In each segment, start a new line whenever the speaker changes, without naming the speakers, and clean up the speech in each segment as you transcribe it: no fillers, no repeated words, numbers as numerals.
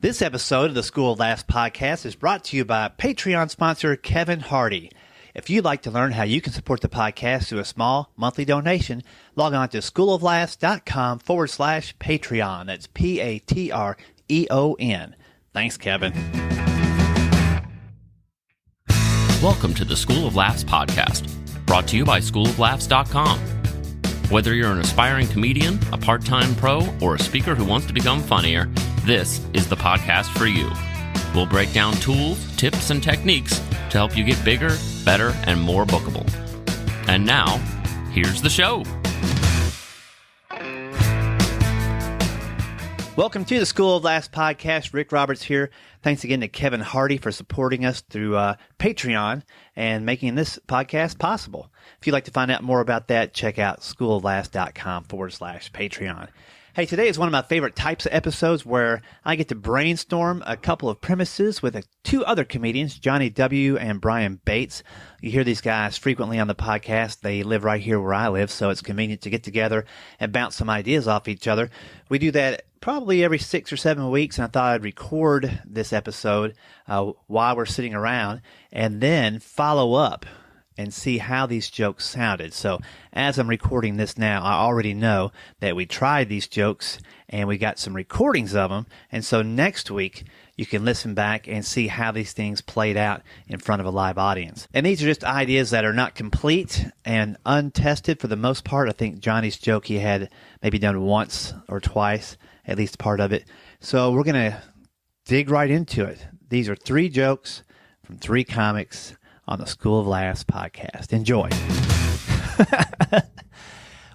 This episode of the School of Laughs podcast is brought to you by Patreon sponsor Kevin Hardy. If you'd like to learn how you can support the podcast through a small monthly donation, log on to schooloflaughs.com/Patreon. That's Patreon. Thanks, Kevin.
Welcome to the School of Laughs podcast, brought to you by schooloflaughs.com. Whether you're an aspiring comedian, a part-time pro, or a speaker who wants to become funnier, this is the podcast for you. We'll break down tools, tips, and techniques to help you get bigger, better, and more bookable. And now, here's the show.
Welcome to the School of Laughs podcast. Rick Roberts here. Thanks again to Kevin Hardy for supporting us through Patreon and making this podcast possible. If you'd like to find out more about that, check out schooloflaughs.com/Patreon. Hey, today is one of my favorite types of episodes where I get to brainstorm a couple of premises with two other comedians, Jonnie W and Brian Bates. You hear these guys frequently on the podcast. They live right here where I live, so it's convenient to get together and bounce some ideas off each other. We do that probably every 6 or 7 weeks, and I thought I'd record this episode while we're sitting around and then follow up and see how these jokes sounded. So as I'm recording this now, I already know that we tried these jokes and we got some recordings of them. And so next week, you can listen back and see how these things played out in front of a live audience. And these are just ideas that are not complete and untested for the most part. I think Johnny's joke he had maybe done once or twice, at least part of it. So we're going to dig right into it. These are 3 jokes from 3 comics on the School of Laughs podcast. Enjoy.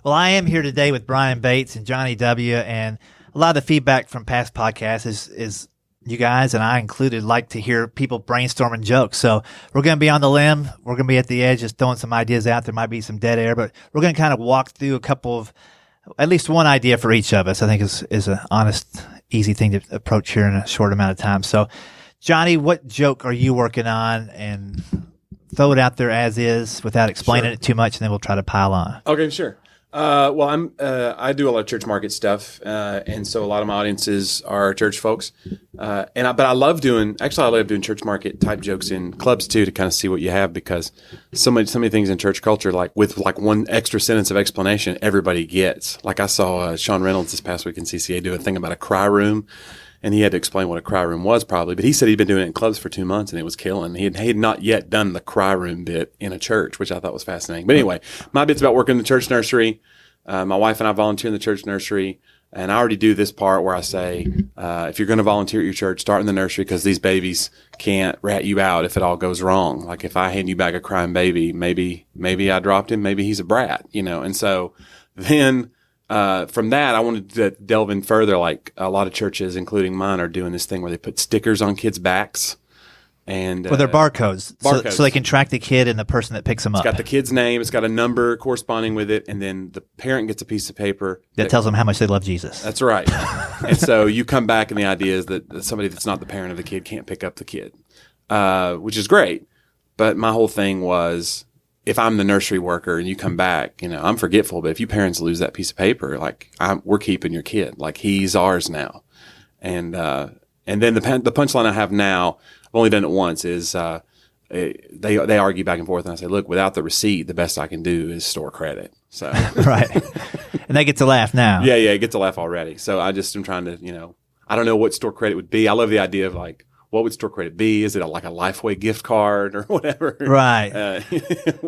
Well, I am here today with Brian Bates and Jonnie W, and a lot of the feedback from past podcasts is you guys, and I included, like to hear people brainstorming jokes. So we're going to be on the limb. We're going to be at the edge, just throwing some ideas out. There might be some dead air, but we're going to kind of walk through a couple of, at least one idea for each of us. I think is an honest, easy thing to approach here in a short amount of time. So, Jonnie, what joke are you working on? And throw it out there as is without explaining it too much, and then we'll try to pile on.
Okay, sure. Well, I do a lot of church market stuff, and so a lot of my audiences are church folks. But I love doing church market type jokes in clubs too, to kind of see what you have, because so many things in church culture, like with like one extra sentence of explanation, everybody gets. Like I saw Sean Reynolds this past week in CCA do a thing about a cry room. And he had to explain what a cry room was probably. But he said he'd been doing it in clubs for 2 months and it was killing. He had not yet done the cry room bit in a church, which I thought was fascinating. But anyway, my bit's about working in the church nursery. My wife and I volunteer in the church nursery. And I already do this part where I say, if you're going to volunteer at your church, start in the nursery, because these babies can't rat you out if it all goes wrong. Like if I hand you back a crying baby, maybe I dropped him, maybe he's a brat, And so then from that, I wanted to delve in further. Like a lot of churches, including mine, are doing this thing where they put stickers on kids' backs. And
well, they're barcodes. So they can track the kid and the person that picks them up.
It's got the kid's name. It's got a number corresponding with it. And then the parent gets a piece of paper
that tells them how much they love Jesus.
That's right. And so you come back and the idea is that somebody that's not the parent of the kid can't pick up the kid, which is great. But my whole thing was, if I'm the nursery worker and you come back, I'm forgetful, but if you parents lose that piece of paper, like we're keeping your kid, like he's ours now. And then the punchline I have now, I've only done it once, is they argue back and forth, and I say, look, without the receipt, the best I can do is store credit. So
right, and they get to laugh now.
Yeah, it gets to laugh already. So I just am trying to, I don't know what store credit would be. I love the idea of like, what would store credit be? Is it like a Lifeway gift card or whatever?
Right.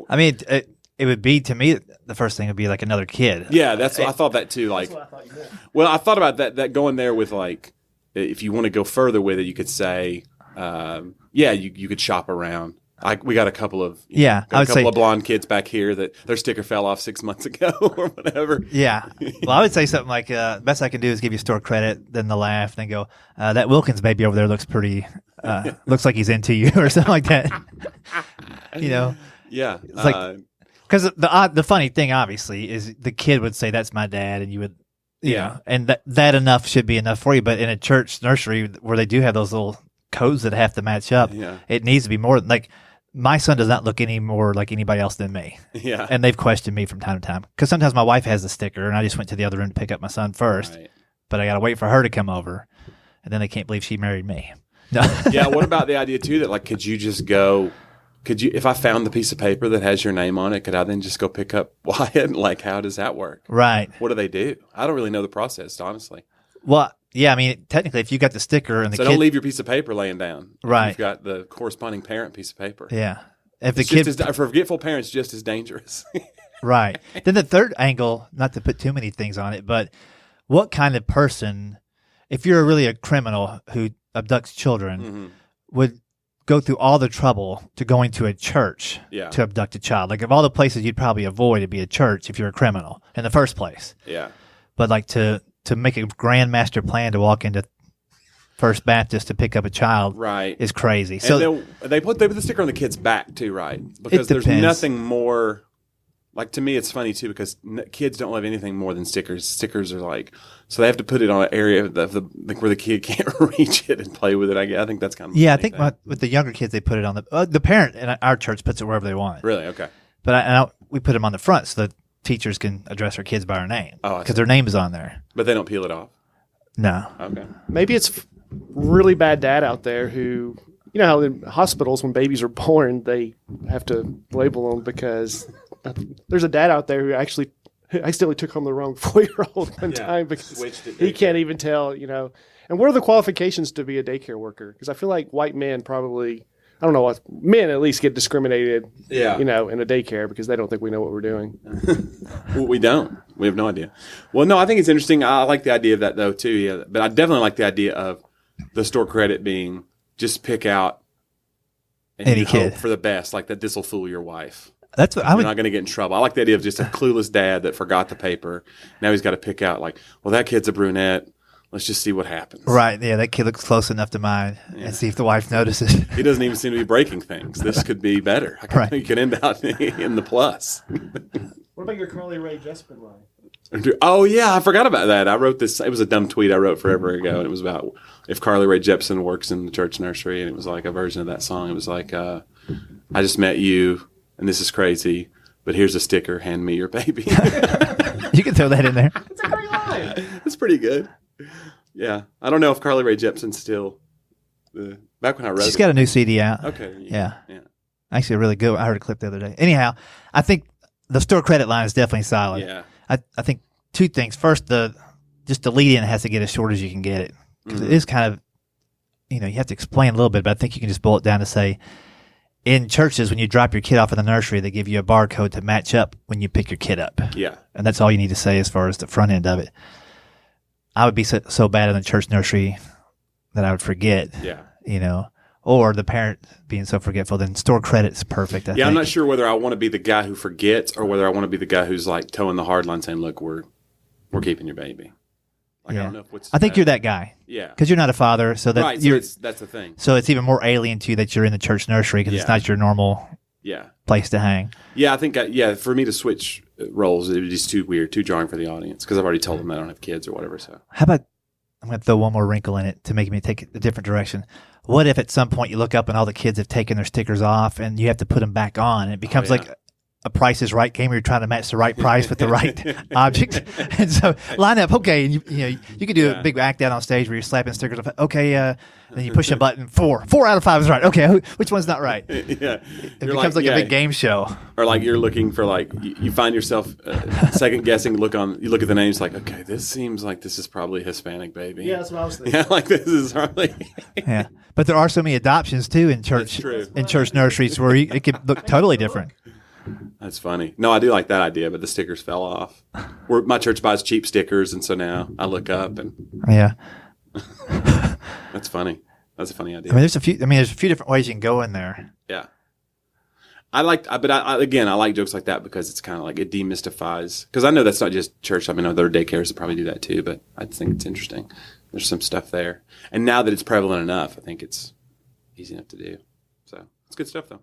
I mean, it would be, to me, the first thing would be like another kid.
Yeah, that's what I thought that too. Like, that's what I thought you meant. Well, I thought about that going there with, like, if you want to go further with it, you could say, you could shop around. We got a couple of of blonde kids back here that their sticker fell off 6 months ago or whatever.
Yeah. Well, I would say something like, best I can do is give you store credit, then they'll laugh, then go, that Wilkins baby over there looks pretty, looks like he's into you, or something like that.
Yeah.
It's like, because the funny thing, obviously, is the kid would say, that's my dad, and you would, you know, and that enough should be enough for you. But in a church nursery where they do have those little codes that have to match up, it needs to be more like, my son does not look any more like anybody else than me. Yeah. And they've questioned me from time to time. Because sometimes my wife has the sticker, and I just went to the other room to pick up my son first. Right. But I got to wait for her to come over. and then they can't believe she married me. No.
Yeah. What about the idea too that like, could you just go? Could you, if I found the piece of paper that has your name on it, could I then just go pick up Wyatt? Like, how does that work?
Right.
What do they do? I don't really know the process, honestly.
Well, yeah, I mean, technically, if you got the sticker and the
So
kid,
don't leave your piece of paper laying down.
Right.
You've got the corresponding parent piece of paper.
yeah, if the
It's
kid,
just as, forgetful parents, just as dangerous.
right. Then the third angle, not to put too many things on it, but what kind of person, if you're really a criminal who abducts children, would go through all the trouble to going to a church to abduct a child? Like, of all the places you'd probably avoid, it'd be a church if you're a criminal in the first place.
Yeah.
But like to make a grand master plan to walk into First Baptist to pick up a child is crazy.
And
So
they put the sticker on the kid's back too, right? Because there's nothing more. Like, to me, it's funny too because kids don't love anything more than stickers. Stickers are like, so they have to put it on an area of like where the kid can't reach it and play with it. I think that's kind of
I think with the younger kids they put it on the parent in our church puts it wherever they want.
Really? Okay.
But we put them on the front so that teachers can address their kids by our name because their name is on there.
But they don't peel it off.
No.
Okay.
Maybe it's really bad dad out there who, you know how in hospitals when babies are born they have to label them because there's a dad out there who actually accidentally took home the wrong 4-year-old one time because he can't even tell, you know. And what are the qualifications to be a daycare worker? Because I feel like white men probably, I don't know what, men at least get discriminated, you know, in a daycare because they don't think we know what we're doing.
Well, we don't. We have no idea. Well, no, I think it's interesting. I like the idea of that though too. Yeah, but I definitely like the idea of the store credit being just pick out and
any
you
kid
hope for the best, like that. This will fool your wife.
That's what
You're not going to get in trouble. I like the idea of just a clueless dad that forgot the paper. Now he's got to pick out like, well, that kid's a brunette. Let's just see what happens.
Right. Yeah, that kid looks close enough to mine and see if the wife notices.
He doesn't even seem to be breaking things. This could be better. You could end out in the plus.
What about your Carly Rae Jepsen line?
Oh, yeah. I forgot about that. I wrote this. It was a dumb tweet I wrote forever ago. And it was about if Carly Rae Jepsen works in the church nursery. And it was like a version of that song. It was like, I just met you. And this is crazy, but here's a sticker. Hand me your baby.
You can throw that in there.
It's a great line.
That's pretty good. Yeah. I don't know if Carly Rae Jepsen's still, back when I wrote
She's got a new CD out.
Okay.
Yeah. Actually, really good. I heard a clip the other day. Anyhow, I think the store credit line is definitely solid.
Yeah.
I think two things. First, just the lead in has to get as short as you can get it. Because it is kind of, you know, you have to explain a little bit, but I think you can just boil it down to say, in churches, when you drop your kid off in the nursery, they give you a barcode to match up when you pick your kid up.
Yeah.
And that's all you need to say as far as the front end of it. I would be so bad in the church nursery that I would forget.
Yeah.
You know, or the parent being so forgetful, then store credit's perfect. I think.
I'm not sure whether I want to be the guy who forgets or whether I want to be the guy who's like towing the hard line saying, look, we're keeping your baby. Like, I don't know
I think you're that guy.
Yeah.
Because you're not a father. So that
right. So that's the thing.
So it's even more alien to you that you're in the church nursery because it's not your normal place to hang.
Yeah. I think, for me to switch roles, it was just too weird, too jarring for the audience because I've already told them I don't have kids or whatever. So
how about, I'm going to throw one more wrinkle in it to make me take it a different direction. What if at some point you look up and all the kids have taken their stickers off and you have to put them back on and it becomes like a Price is Right game where you're trying to match the right price with the right object. And so line up, okay, and you can do a big act out on stage where you're slapping stickers off. Okay, then you push a button, 4 out of 5 is right. Okay, which one's not right?
Yeah.
It becomes like a big game show.
Or like you're looking for like, you find yourself second guessing, you look at the names like, okay, this seems like this is probably a Hispanic baby.
Yeah, that's what I was thinking.
Yeah, like this is probably.
Yeah, but there are so many adoptions too in church nurseries where it could look totally different.
That's funny. No, I do like that idea, but the stickers fell off. My church buys cheap stickers, and so now I look up and that's funny. That's a funny idea.
There's a few different ways you can go in there.
Yeah, I like jokes like that because it's kind of like it demystifies. Because I know that's not just church. I mean, other daycares that probably do that too, but I think it's interesting. There's some stuff there, and now that it's prevalent enough, I think it's easy enough to do. So it's good stuff, though.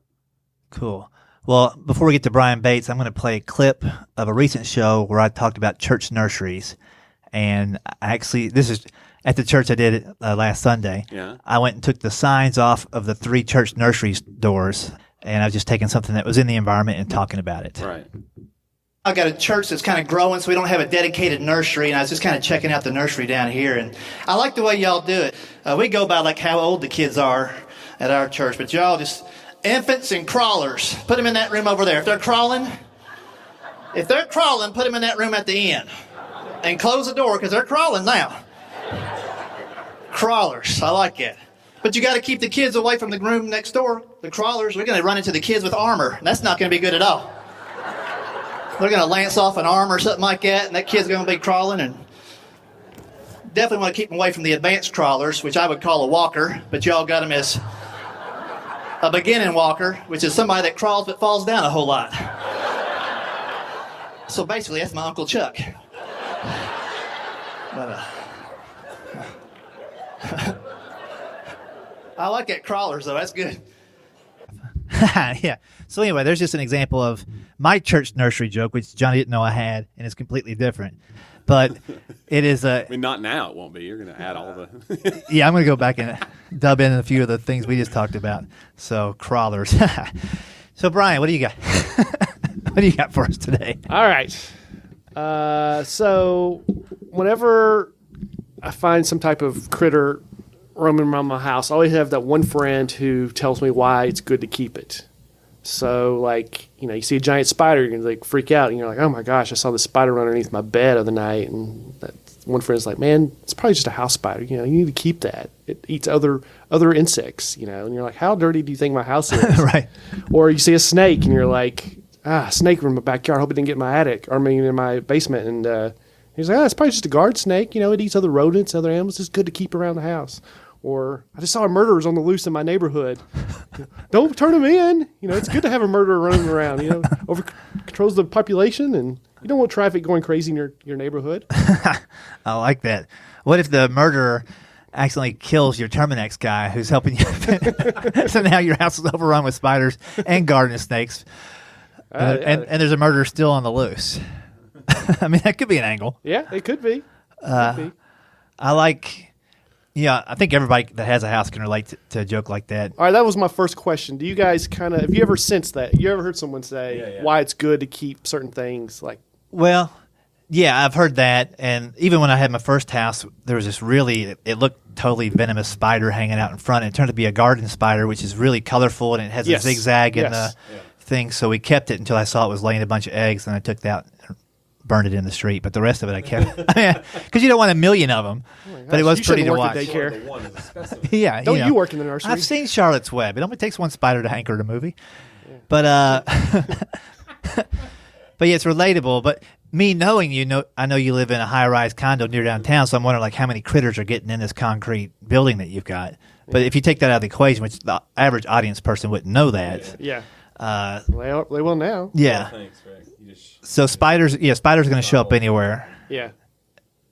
Cool. Well, before we get to Brian Bates, I'm going to play a clip of a recent show where I talked about church nurseries. And this is at the church I did last Sunday.
Yeah.
I went and took the signs off of the 3 church nurseries doors, and I was just taking something that was in the environment and talking about it.
Right.
I've got a church that's kind of growing, so we don't have a dedicated nursery, and I was just kind of checking out the nursery down here, and I like the way y'all do it. We go by like how old the kids are at our church, but y'all just infants and crawlers, put them in that room over there. If they're crawling, put them in that room at the end, and close the door because they're crawling now. Crawlers, I like it. But you got to keep the kids away from the room next door. The crawlers, we're going to run into the kids with armor, and that's not going to be good at all. They're going to lance off an arm or something like that, and that kid's going to be crawling. And definitely want to keep them away from the advanced crawlers, which I would call a walker, but y'all got them as a beginning walker, which is somebody that crawls but falls down a whole lot. So basically, that's my Uncle Chuck. But, I like that crawlers, though. That's good.
Yeah. So anyway, there's just an example of my church nursery joke, which Johnny didn't know I had, and it's completely different. But it is a...
I mean, not now, it won't be. You're going to add all the...
Yeah, I'm going to go back and dub in a few of the things we just talked about. So, crawlers. So, Brian, what do you got? What do you got for us today?
All right. So whenever I find some type of critter roaming around my house, I always have that one friend who tells me why it's good to keep it. So, like, you see a giant spider, you're going to, like, freak out, and you're like, oh, my gosh, I saw this spider run underneath my bed the other night, and that one friend's like, man, it's probably just a house spider. You need to keep that. It eats other insects, and you're like, how dirty do you think my house is?
Right.
Or you see a snake, and you're like, a snake in my backyard. I hope it didn't get in my attic, or maybe in my basement. And he's like, it's probably just a guard snake. It eats other rodents, other animals. It's good to keep around the house. Or I just saw a murderer's on the loose in my neighborhood. Don't turn them in. It's good to have a murderer running around. Over controls the population, and you don't want traffic going crazy in your neighborhood.
I like that. What if the murderer accidentally kills your Terminex guy who's helping you? So now your house is overrun with spiders and garden snakes. And there's a murderer still on the loose. I mean, that could be an angle.
Yeah, it could be.
I like... Yeah, I think everybody that has a house can relate to a joke like that.
All right, that was my first question. Do you guys have you ever sensed that? You ever heard someone say why it's good to keep certain things like?
Well, yeah, I've heard that. And even when I had my first house, there was this it looked totally venomous spider hanging out in front. And it turned to be a garden spider, which is really colorful, and it has a zigzag in the thing. So we kept it until I saw it was laying a bunch of eggs, and I took that and burned it in the street. But the rest of it I kept. Because you don't want a million of them. But it was pretty to watch.
Daycare.
Yeah,
don't you work in the nursery?
I've seen Charlotte's Web. It only takes one spider to anchor a movie. Yeah. But but yeah, it's relatable. But me knowing I know you live in a high-rise condo near downtown, so I'm wondering how many critters are getting in this concrete building that you've got. But if you take that out of the equation, which the average audience person wouldn't know that.
Yeah. They will now.
Yeah.
Thanks, Rick.
So spiders are going to show up anywhere.
Yeah.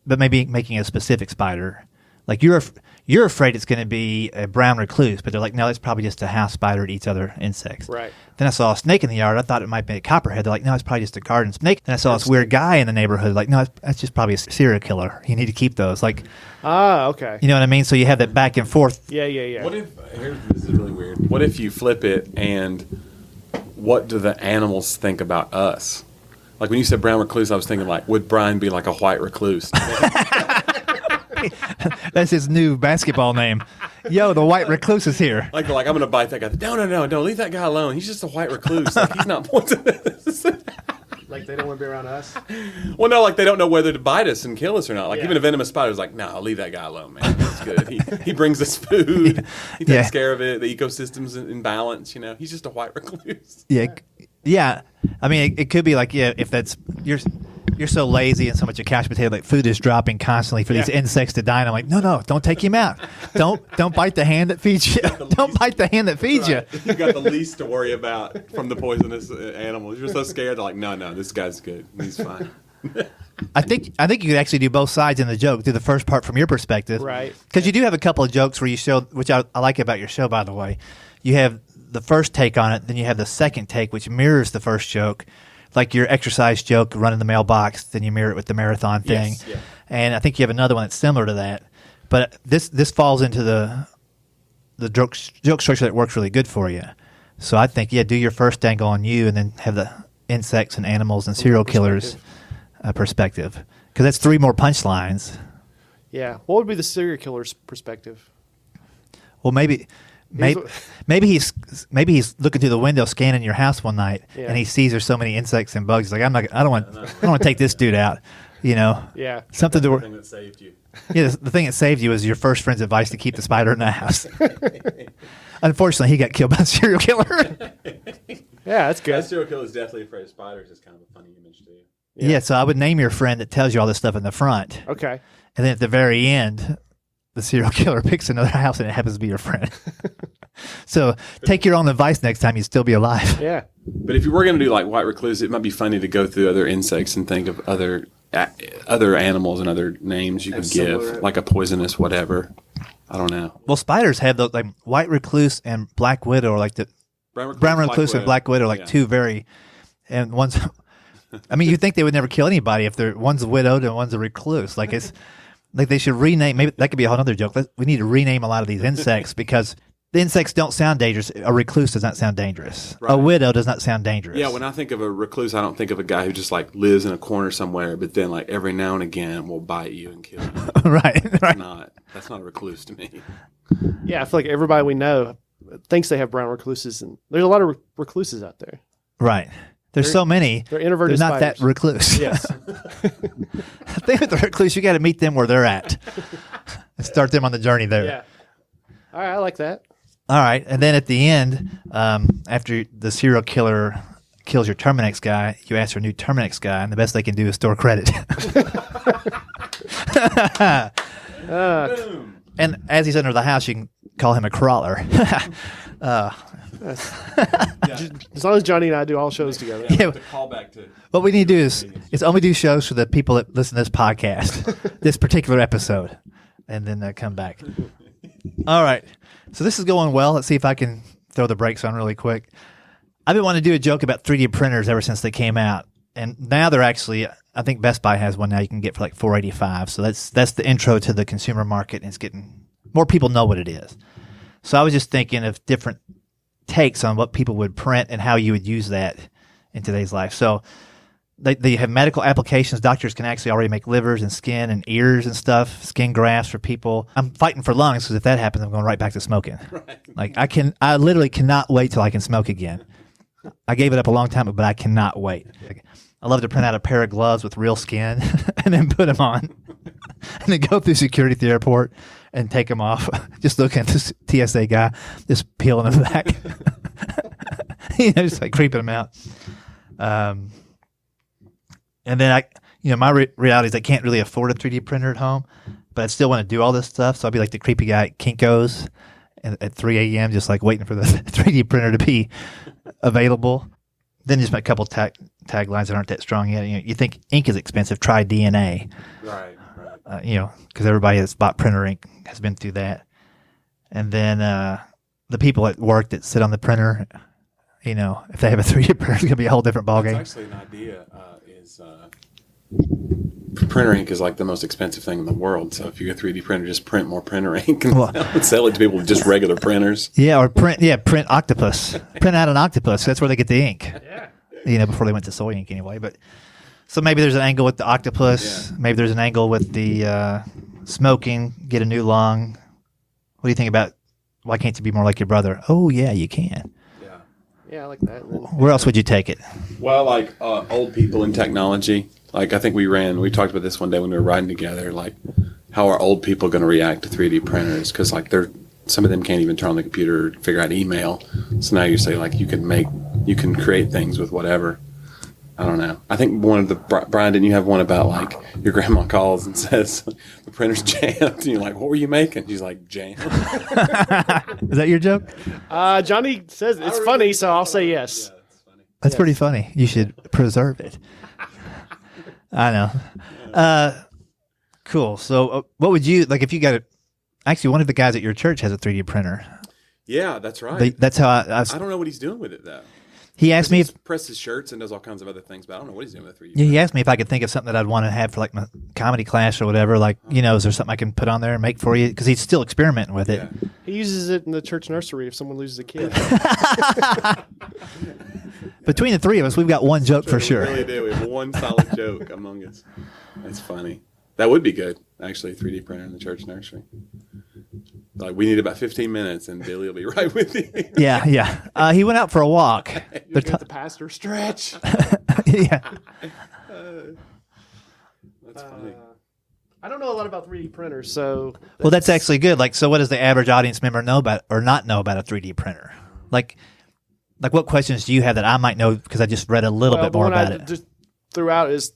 But maybe making a specific spider. Like you're afraid it's going to be a brown recluse, but they're like, no, it's probably just a house spider. It eats other insects.
Right.
Then I saw a snake in the yard. I thought it might be a copperhead. They're like, no, it's probably just a garden snake. Then I saw this weird guy in the neighborhood. Like, no, that's just probably a serial killer. You need to keep those. Like,
okay.
You know what I mean? So you have that back and forth.
Yeah.
What if this is really weird? What if you flip it and what do the animals think about us? Like when you said brown recluse, I was thinking would Brian be like a white recluse?
That's his new basketball name. Yo, the white recluse is here.
Like I'm going to bite that guy. No, leave that guy alone. He's just a white recluse. He's not poisonous.
Like they don't want to be around us?
Well, no, they don't know whether to bite us and kill us or not. Even a venomous spider is like, no, I'll leave that guy alone, man. He's good. He brings us food. He takes care of it. The ecosystem's in balance. He's just a white recluse.
Yeah. I mean, it could be if that's you're so lazy and so much a couch potato, food is dropping constantly for these insects to die. And I'm like, no, don't take him out. Don't bite the hand that feeds you. Don't bite the hand that feeds you.
You've got the least to worry about from the poisonous animals. You're so scared. They're like, no, this guy's good. He's fine.
I think you could actually do both sides in the joke. Do the first part from your perspective,
right?
Because you do have a couple of jokes where you show, which I like about your show, by the way. You have the first take on it, then you have the second take, which mirrors the first joke. Like your exercise joke, running the mailbox, then you mirror it with the marathon thing.
Yes, yeah.
And I think you have another one that's similar to that. But this falls into the joke structure that works really good for you. So I think, do your first angle on you and then have the insects and animals and serial killers perspective? Because that's 3 more punchlines.
Yeah. What would be the serial killer's perspective?
Well, maybe he's looking through the window scanning your house one night, and he sees there's so many insects and bugs. He's like, I don't want to take this dude out.
Yeah.
Something
The thing that saved you.
Yeah, the thing that saved you was your first friend's advice to keep the spider in the house. Unfortunately, he got killed by a serial killer.
Yeah, that's good.
That serial killer is deathly afraid of spiders. Is kind of a funny image too.
Yeah, so I would name your friend that tells you all this stuff in the front.
Okay.
And then at the very end, the serial killer picks another house and it happens to be your friend. So take your own advice next time, you'd still be alive.
Yeah.
But if you were going to do like white recluse, it might be funny to go through other insects and think of other animals and other names you could give, like a poisonous whatever. I don't know.
Well, spiders have those, like white recluse and black widow, are like the brown recluse and black widow, are like two very, and one's. I mean, you think they would never kill anybody if they're one's a widowed and one's a recluse. Like it's like they should rename. Maybe that could be a whole other joke. We need to rename a lot of these insects because the insects don't sound dangerous. A recluse does not sound dangerous. Right. A widow does not sound dangerous.
Yeah, when I think of a recluse, I don't think of a guy who just like lives in a corner somewhere, but then like every now and again will bite you and kill you.
Right.
That's not a recluse to me.
Yeah, I feel like everybody we know thinks they have brown recluses, and there's a lot of recluses out there.
Right. There's so many.
They're introverted
They're not
spiders.
that recluse.
Yes.
I think with the recluse, you got to meet them where they're at and start them on the journey there.
Yeah. All right, I like that.
All right. And then at the end, after the serial killer kills your Terminex guy, you ask for a new Terminex guy, and the best they can do is store credit. And as he's under the house, you can call him a crawler.
As long as Johnny and I do all shows together.
Yeah.
The callback to
What we need to do is only do shows for the people that listen to this podcast, this particular episode, and then come back. All right. So this is going well. Let's see if I can throw the brakes on really quick. I've been wanting to do a joke about 3D printers ever since they came out. And now they're actually, I think Best Buy has one now you can get for like $485. So that's the intro to the consumer market, and it's getting more people know what it is. So I was just thinking of different takes on what people would print and how you would use that in today's life. So they have medical applications. Doctors can actually already make livers and skin and ears and stuff, skin grafts for people. I'm fighting for lungs because if that happens, I'm going right back to smoking. Right. Like I literally cannot wait till I can smoke again. I gave it up a long time ago, but I cannot wait. I love to print out a pair of gloves with real skin and then put them on and then go through security at the airport and take them off. Just looking at this TSA guy, just peeling them back. Just like creeping them out. And then my reality is I can't really afford a 3D printer at home, but I still want to do all this stuff. So I'll be like the creepy guy at Kinko's at 3 a.m. just like waiting for the 3D printer to be available. Then just a couple taglines that aren't that strong yet. You think ink is expensive, try DNA. Right. Because everybody that's bought printer ink has been through that. And then the people at work that sit on the printer, if they have a 3D printer, it's going to be a whole different ballgame.
That's actually an idea. Printer ink is like the most expensive thing in the world. So if you get a 3D printer, just print more printer ink and sell it to people with just regular printers.
Yeah, or print octopus. Print out an octopus. That's where they get the ink. Yeah. Before they went to soy ink anyway. But so maybe there's an angle with the octopus. Yeah. Maybe there's an angle with the smoking. Get a new lung. What do you think about why can't you be more like your brother? Oh yeah, you can.
Yeah, I like that.
Where else would you take it?
Well, like old people in technology. Like I think we talked about this one day when we were riding together, like how are old people going to react to 3D printers? Because like some of them can't even turn on the computer or figure out email. So now you say like you can create things with whatever. I don't know. I think one of the, Brian, didn't you have one about like your grandma calls and says the printer's jammed and you're like, what were you making? She's like, jam.
Is that your joke?
Johnny says it's funny, so I'll say yes.
Yeah, that's funny.
That's pretty funny. You should preserve it. I know. Cool. So what would you, like if you got actually one of the guys at your church has a 3D printer.
Yeah, that's right.
That's how
I don't know what he's doing with it though.
He asked me if
presses shirts and does all kinds of other things, but I don't know what he's doing with 3D.
Yeah, he asked me if I could think of something that I'd want to have for like my comedy class or whatever. Like, is there something I can put on there and make for you? Because he's still experimenting with it.
Yeah.
He uses it in the church nursery if someone loses a kid.
Between the three of us, we've got one joke for sure.
We really do. We have one solid joke among us. That's funny. That would be good, actually, a 3D printer in the church nursery. Like, we need about 15 minutes, and Billy will be right with you.
Yeah. He went out for a walk.
You get the pastor stretch.
Yeah.
That's funny.
I don't know a lot about 3D printers, so
Well, that's actually good. Like, so what does the average audience member know about or not know about a 3D printer? Like what questions do you have that I might know because I just read a little bit more about it?
Just threw out is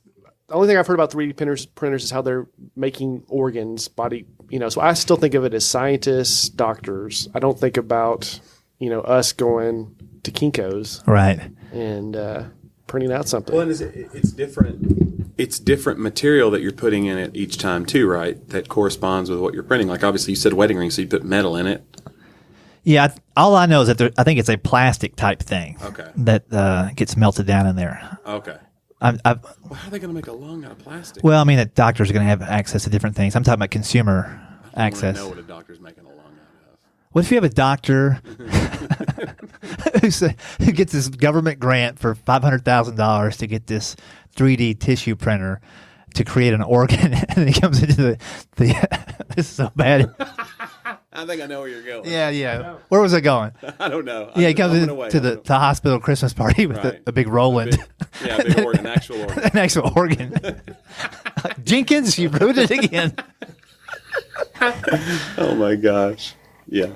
the only thing I've heard about 3D printers is how they're making organs, body. So I still think of it as scientists, doctors. I don't think about us going to Kinko's
Right.
and printing out something.
Well, and it's different. It's different material that you're putting in it each time too, right? That corresponds with what you're printing. Like, obviously, you said wedding ring, so you put metal in it.
Yeah, all I know is that I think it's a plastic type thing.
Okay.
That gets melted down in there.
Okay.
I've,
Well, how are they going to make a lung out of plastic?
well, I mean, the doctors are going to have access to different things. I'm talking about consumer access.
I don't know what a doctor's making a lung out of.
What if you have a doctor who gets this government grant for $500,000 to get this 3D tissue printer to create an organ, and he comes into the this is so bad.
I think I know where you're going.
Yeah. Where was it going?
I don't know.
Yeah, he comes into the hospital Christmas party with
Right.
a big Roland.
A big organ, an actual organ.
An actual organ. Jenkins, you ruined it again.
Oh my gosh. Yeah.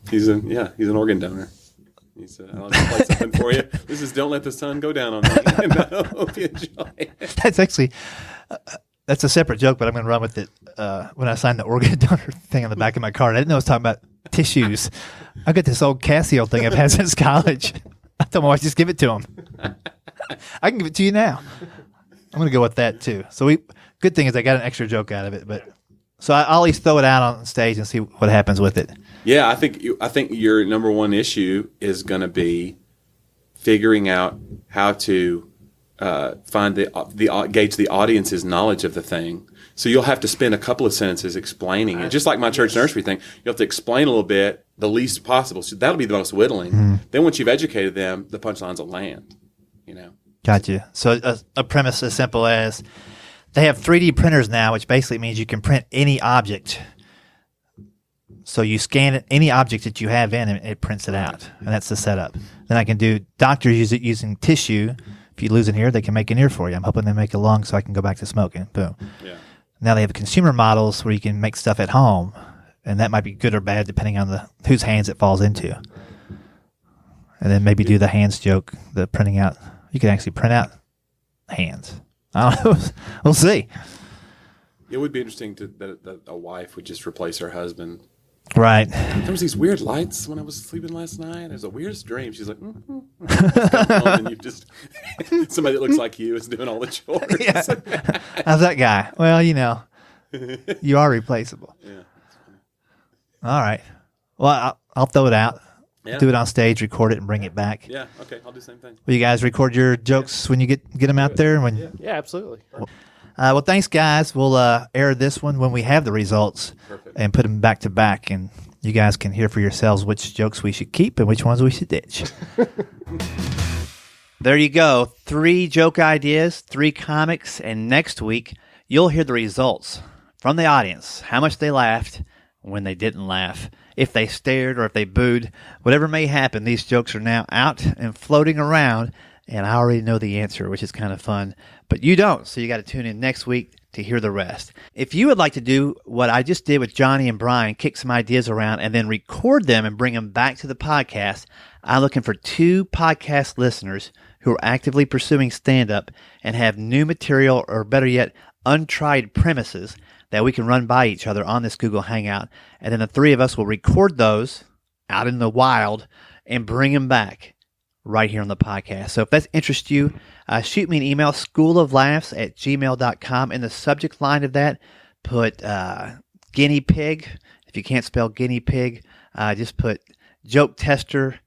He's an organ donor. He said, I'll just play something for you. This is Don't Let the Sun Go Down on Me. And I hope you enjoy it.
That's actually that's a separate joke, but I'm going to run with it. When I signed the organ donor thing on the back of my card, I didn't know I was talking about tissues. I got this old Casio thing I've had since college. I told my wife, just give it to him. I can give it to you now. I'm going to go with that too. So good thing is I got an extra joke out of it, but so I'll always throw it out on stage and see what happens with it.
Yeah, I think your number one issue is going to be figuring out how to find gauge the audience's knowledge of the thing. So you'll have to spend a couple of sentences explaining it, just like my church nursery thing. You have to explain a little bit, the least possible. So that'll be the most whittling. Mm-hmm. Then once you've educated them, the punchlines will land.
Gotcha. So a premise as simple as they have 3D printers now, which basically means you can print any object. So you scan it, any object that you have in it, it prints it out, and that's the setup. Then I can do doctors use it using tissue. If you lose an ear, they can make an ear for you. I'm hoping they make a lung so I can go back to smoking. Boom.
Yeah.
Now they have consumer models where you can make stuff at home, and that might be good or bad depending on whose hands it falls into. And then maybe do the hands joke, the printing out. You can actually print out hands. I don't know. We'll see.
It would be interesting that a wife would just replace her husband.
Right.
There was these weird lights when I was sleeping last night. It was the weirdest dream. She's like, and you just somebody that looks like you is doing all the chores.
Yeah. How's that guy? Well, you are replaceable.
Yeah.
All right. Well, I'll throw it out.
Yeah.
Do it on stage, record it, and bring it back.
Yeah. Okay. I'll do the same thing.
Will you guys record your jokes when you get them out there?
Yeah, absolutely.
Well, thanks, guys. We'll air this one when we have the results.
Perfect.
And put them back to back, and you guys can hear for yourselves which jokes we should keep and which ones we should ditch. There you go. 3 joke ideas, 3 comics, and next week you'll hear the results from the audience, how much they laughed, when they didn't laugh, if they stared or if they booed. Whatever may happen, these jokes are now out and floating around, and I already know the answer, which is kind of fun. But you don't, so you got to tune in next week to hear the rest. If you would like to do what I just did with Jonnie and Brian, kick some ideas around and then record them and bring them back to the podcast, I'm looking for 2 podcast listeners who are actively pursuing stand-up and have new material, or better yet, untried premises that we can run by each other on this Google Hangout. And then the 3 of us will record those out in the wild and bring them back right here on the podcast. So if that interests you, shoot me an email, schooloflaughs@gmail.com. In the subject line of that, put guinea pig. If you can't spell guinea pig, just put joke tester,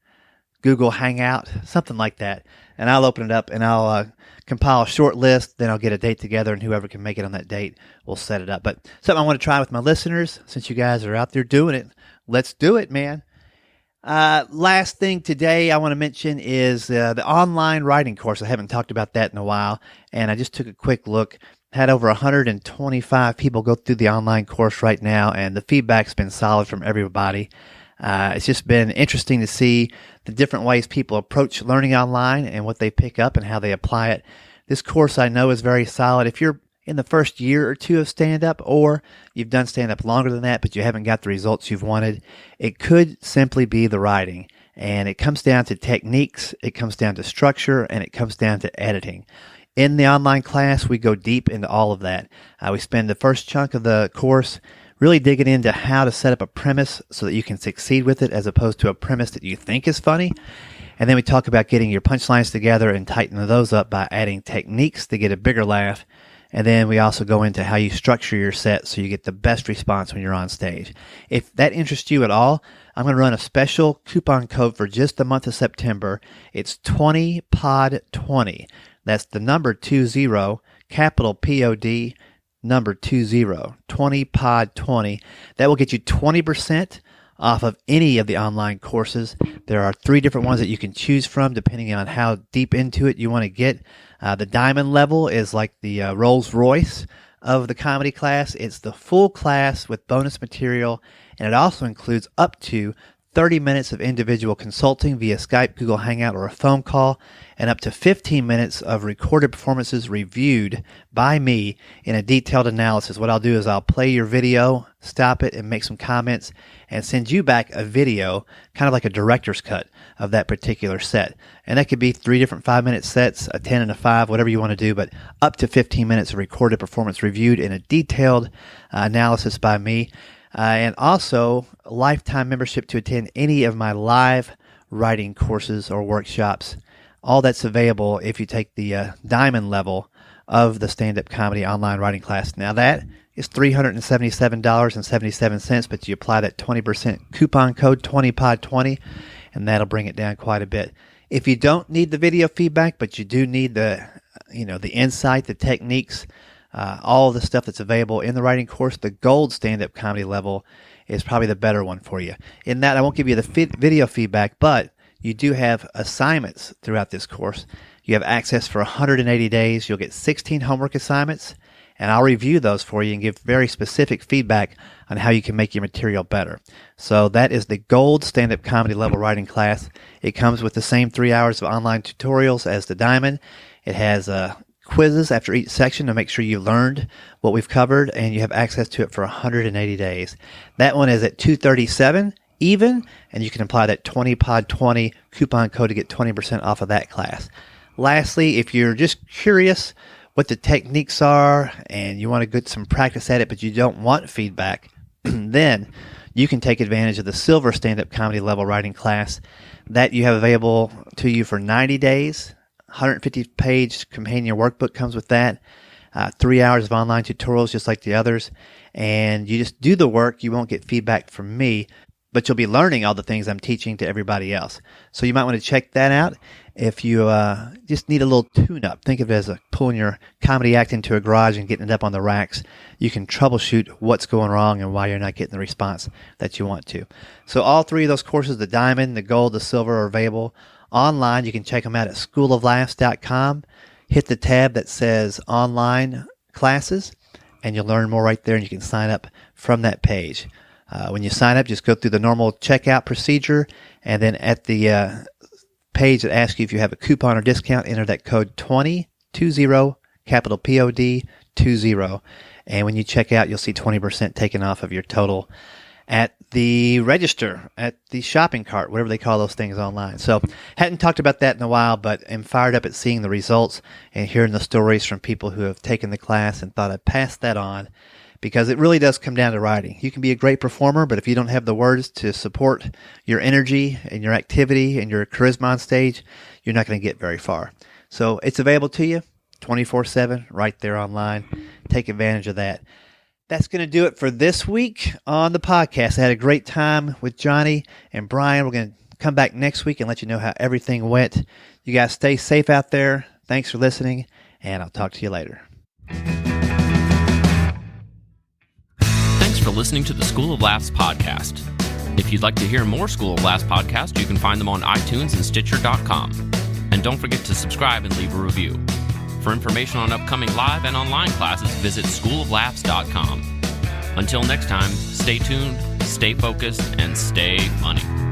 Google Hangout, something like that. And I'll open it up and I'll compile a short list. Then I'll get a date together, and whoever can make it on that date, we'll set it up. But something I want to try with my listeners, since you guys are out there doing it, let's do it, man. Last thing today I want to mention is the online writing course. I haven't talked about that in a while, and I just took a quick look. Had over 125 people go through the online course right now, and the feedback's been solid from everybody. It's just been interesting to see the different ways people approach learning online and what they pick up and how they apply it. This course I know is very solid. If you're in the first year or two of stand-up, or you've done stand-up longer than that, but you haven't got the results you've wanted, it could simply be the writing. And it comes down to techniques, it comes down to structure, and it comes down to editing. In the online class, we go deep into all of that. We spend the first chunk of the course really digging into how to set up a premise so that you can succeed with it, as opposed to a premise that you think is funny. And then we talk about getting your punchlines together and tightening those up by adding techniques to get a bigger laugh. And then we also go into how you structure your set so you get the best response when you're on stage. If that interests you at all, I'm going to run a special coupon code for just the month of September. It's 20pod20. That's the number 20, capital POD, number 20, 20pod20. That will get you 20% off of any of the online courses. There are 3 different ones that you can choose from depending on how deep into it you want to get. The diamond level is like the Rolls Royce of the comedy class. It's the full class with bonus material, and it also includes up to 30 minutes of individual consulting via Skype, Google Hangout, or a phone call, and up to 15 minutes of recorded performances reviewed by me in a detailed analysis. What I'll do is I'll play your video, stop it, and make some comments, and send you back a video, kind of like a director's cut of that particular set. And that could be 3 different 5-minute sets, a 10 and a 5, whatever you want to do, but up to 15 minutes of recorded performance reviewed in a detailed analysis by me. And also lifetime membership to attend any of my live writing courses or workshops. All that's available if you take the diamond level of the stand-up comedy online writing class. Now that is $377.77, but you apply that 20% coupon code 20pod20, and that'll bring it down quite a bit. If you don't need the video feedback, but you do need the insight, the techniques, all of the stuff that's available in the writing course, the gold stand-up comedy level is probably the better one for you. In that, I won't give you the video feedback, but you do have assignments throughout this course. You have access for 180 days. You'll get 16 homework assignments, and I'll review those for you and give very specific feedback on how you can make your material better. So that is the gold stand-up comedy level writing class. It comes with the same 3 hours of online tutorials as the diamond. It has quizzes after each section to make sure you learned what we've covered, and you have access to it for 180 days. That one is at $237 even, and you can apply that 20pod20 coupon code to get 20% off of that class. Lastly, if you're just curious what the techniques are and you want to get some practice at it, but you don't want feedback, then you can take advantage of the silver stand-up comedy level writing class that you have available to you for 90 days. 150-page companion workbook comes with that. 3 hours of online tutorials just like the others. And you just do the work. You won't get feedback from me, but you'll be learning all the things I'm teaching to everybody else. So you might want to check that out. If you just need a little tune-up, think of it as pulling your comedy act into a garage and getting it up on the racks. You can troubleshoot what's going wrong and why you're not getting the response that you want to. So all 3 of those courses, the diamond, the gold, the silver, are available online. You can check them out at schooloflaughs.com. Hit the tab that says online classes, and you'll learn more right there, and you can sign up from that page. When you sign up, just go through the normal checkout procedure, and then at the page that asks you if you have a coupon or discount, enter that code 2020, capital POD 20. And when you check out, you'll see 20% taken off of your total at the register, at the shopping cart, whatever they call those things online. So hadn't talked about that in a while, but am fired up at seeing the results and hearing the stories from people who have taken the class, and thought I'd pass that on, because it really does come down to writing. You can be a great performer, but if you don't have the words to support your energy and your activity and your charisma on stage, you're not going to get very far. So it's available to you 24/7 right there online. Take advantage of that. That's going to do it for this week on the podcast. I had a great time with Jonnie and Brian. We're going to come back next week and let you know how everything went. You guys stay safe out there. Thanks for listening, and I'll talk to you later.
Thanks for listening to the School of Laughs podcast. If you'd like to hear more School of Laughs podcasts, you can find them on iTunes and Stitcher.com. And don't forget to subscribe and leave a review. For information on upcoming live and online classes, visit schooloflaughs.com. Until next time, stay tuned, stay focused, and stay funny.